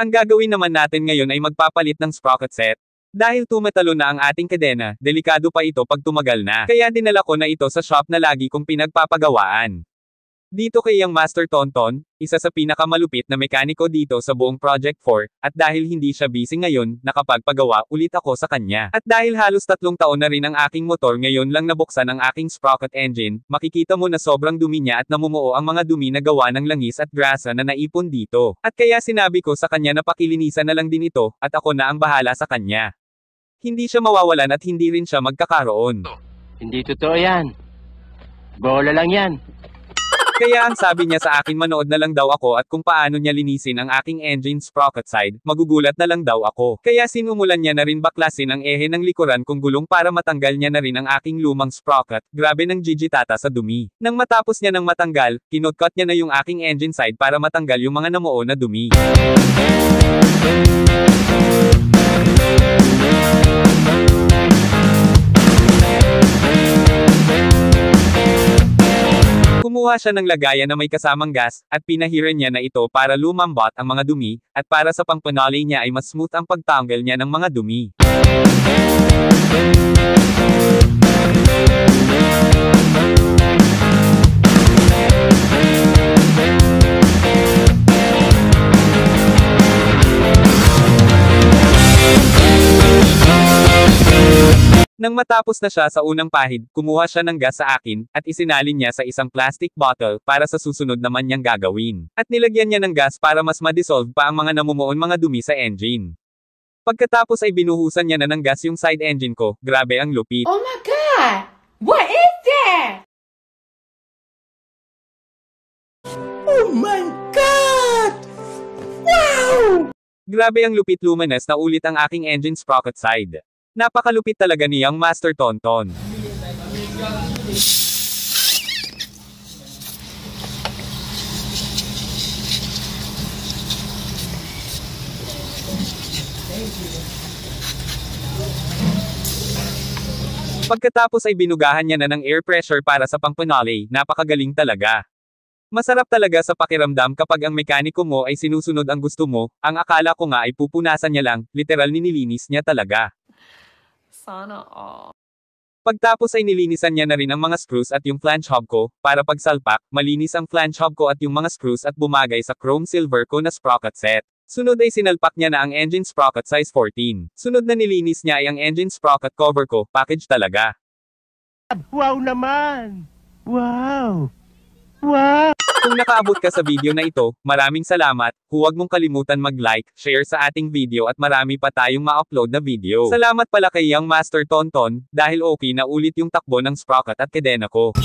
Ang gagawin naman natin ngayon ay magpapalit ng sprocket set. Dahil tumatalo na ang ating kadena, delikado pa ito pag tumagal na. Kaya dinala ko na ito sa shop na lagi kong pinagpapagawaan. Dito kay Yang Master Tonton, isa sa pinakamalupit na mekaniko dito sa buong Project 4, at dahil hindi siya busy ngayon, nakapagpagawa ulit ako sa kanya. At dahil halos 3 taon na rin ang aking motor ngayon lang nabuksan ang aking sprocket engine, makikita mo na sobrang dumi niya at namumuo ang mga dumi na gawa ng langis at grasa na naipon dito. At kaya sinabi ko sa kanya na pakilinisan na lang din ito, at ako na ang bahala sa kanya. Hindi siya mawawalan at hindi rin siya magkakaroon. Hindi totoo yan. Bola lang yan. Kaya ang sabi niya sa akin manood na lang daw ako at kung paano niya linisin ang aking engine sprocket side, magugulat na lang daw ako. Kaya sinumulan niya na rin baklasin ang ehe ng likuran kong gulong para matanggal niya na rin ang aking lumang sprocket, grabe ng jijitata sa dumi. Nang matapos niya ng matanggal, kinotcut niya na yung aking engine side para matanggal yung mga namuo na dumi. Kumuha siya ng lagayan na may kasamang gas, at pinahiran niya na ito para lumambot ang mga dumi, at para sa pangpanali niya ay mas smooth ang pagtanggal niya ng mga dumi. Nang matapos na siya sa unang pahid, kumuha siya ng gas sa akin, at isinalin niya sa isang plastic bottle para sa susunod naman niyang gagawin. At nilagyan niya ng gas para mas ma-dissolve pa ang mga namumuon mga dumi sa engine. Pagkatapos ay binuhusan niya na ng gas yung side engine ko, grabe ang lupit. Oh my God! What is that? Oh my God! Wow! Grabe ang lupit lumanas na ulit ang aking engine sprocket side. Napakalupit talaga ni Yang Master Tonton. Pagkatapos ay binugahan niya na ng air pressure para sa pangpanali, napakagaling talaga. Masarap talaga sa pakiramdam kapag ang mekaniko mo ay sinusunod ang gusto mo, ang akala ko nga ay pupunasan niya lang, literal nilinis niya talaga. Sana all. Pagtapos ay nilinisan niya na rin ang mga screws at yung flange hub ko, para pagsalpak, malinis ang flange hub ko at yung mga screws at bumagay sa chrome silver ko na sprocket set. Sunod ay sinalpak niya na ang engine sprocket size 14. Sunod na nilinis niya ay ang engine sprocket cover ko, package talaga. Wow naman! Wow! Wow! Kung nakaabot ka sa video na ito, maraming salamat, huwag mong kalimutan mag-like, share sa ating video at marami pa tayong ma-upload na video. Salamat pala kay Yang Master Tonton, dahil okay na ulit yung takbo ng sprocket at kadena ko.